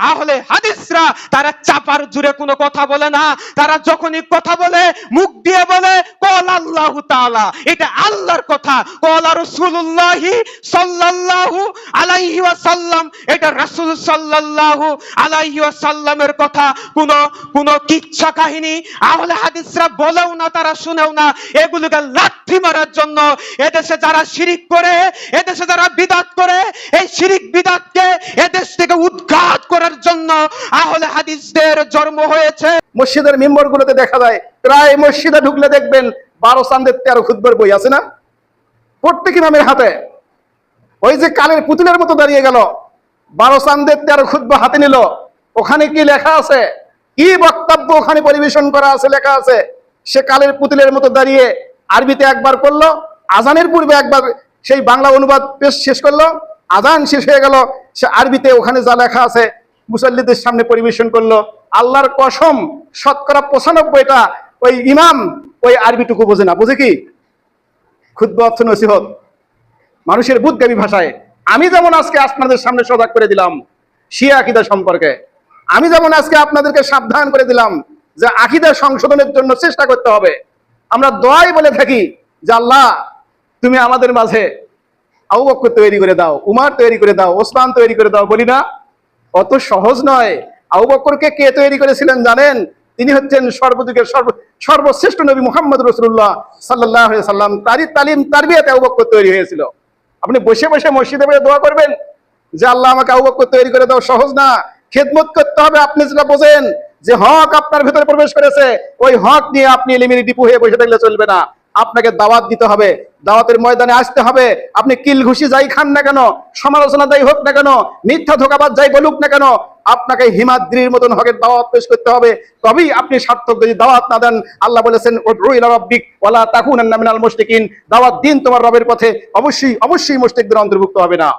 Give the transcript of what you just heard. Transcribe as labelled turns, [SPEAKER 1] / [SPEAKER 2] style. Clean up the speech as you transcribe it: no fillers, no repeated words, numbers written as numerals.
[SPEAKER 1] আহলে হাদিসরা তারা চাপার জুড়ে কোনো কথা বলে না, তারা যখনই কথা বলে মুখ দিয়ে বলে কল আল্লাহু তাআলা, এটা আল্লাহর কথা, কলা রাসূলুল্লাহ সাল্লাল্লাহু আলাইহি ওয়াসাল্লাম, এটা রাসূল সাল্লাল্লাহু আলাইহি ওয়াসাল্লামের কথা। কোন কিচ্ছা কাহিনী আহলে হাদিসরা বলেও না, তারা শুনেও না। এগুলোকে লাথি মারার জন্য এদেশে যারা শিরিক করে, এদেশে যারা বিদআত করে, এই শিরিক বিদআতকে এদেশ থেকে উৎখাত করার জন্য আহলে হাদিসদের জন্ম হয়েছে।
[SPEAKER 2] মসজিদের মিম্বরগুলোতে দেখা যায়, প্রায় মসজিদে ঢুকলে দেখবেন 12 চাঁদের 13 খুতবার বই আছে না, প্রত্যেক ইমামের হাতে। ওই যে কালের পুতুলের মতো দাঁড়িয়ে গেল, 12 চাঁদের 13 খুতবা হাতে নিল, ওখানে কি লেখা আছে, কি বক্তব্য ওখানে পরিবেশন করা আছে লেখা আছে। সে কালের পুতুলের মতো দাঁড়িয়ে আরবিতে একবার করলো, আজানের পূর্বে একবার সেই বাংলা অনুবাদ পেশ শেষ করলো, আজান শেষ হয়ে গেল, সে আরবিতে ওখানে যা লেখা আছে মুসল্লিদের সামনে পরিবেশন করলো। আল্লাহর কসম, শতকরা 95টা ওই ইমাম ওই আরবিটুকু বোঝে না। বোঝে কি? খুতবা অর্থ নসিহত মানুষের বুদ্ধিগামী ভাষায়। আমি যেমন আজকে আপনাদের সামনে সজাগ করে দিলাম শিয়া আকীদা সম্পর্কে, আমি যেমন আজকে আপনাদেরকে সাবধান করে দিলাম যে আকীদা সংশোধনের জন্য চেষ্টা করতে হবে। আমরা দোয়াই বলে থাকি যে আল্লাহ তুমি আমাদের মাঝে আবু বকর তৈরি করে দাও, উমার তৈরি করে দাও, ওসমান তৈরি করে দাও, বলি না? অত সহজ নয়। আবু বকরকে কে তৈরি করেছিলেন জানেন? তিনি হচ্ছেন সর্বযুগের সর্বশ্রেষ্ঠ নবী মুহাম্মদ রাসূলুল্লাহ সাল্লাল্লাহু আলাইহি সাল্লাম। তারই তালিম তারবিয়াতে আবু বকর তৈরি হয়েছিল। আপনি বসে বসে মসজিদে বসে দোয়া করবেন যে আল্লাহ আমাকে আবু বকর তৈরি করে দাও, সহজ না। খেদমত করতে হবে। আপনি যেটা বোঝেন যে হক আপনার ভেতরে প্রবেশ করেছে, ওই হক নিয়ে আপনি এলিমিনি ডিপু হয়ে বসে থাকলে চলবে না। আপনাকে দাওয়াত দিতে হবে, দাওয়াতের ময়দানে আসতে হবে। আপনি কিল ঘুষি যাই খান না কেন, সমালোচনা যাই হোক না কেন, মিথ্যা ধোঁকাবাজ যাই বলুক না কেন, আপনাকে হিমাদ্রির মতন হকের দাওয়াত পেশ করতে হবে। তবেই আপনি সার্থক। যদি দাওয়াত না দেন, আল্লাহ বলেছেন উদউ ইলা রাব্বিক ওয়ালা তাকুনান্না মিনাল মুশরিকিন, দাওয়াত দিন তোমার রবের পথে, অবশ্যই মুশরিকদের অন্তর্ভুক্ত হবে না।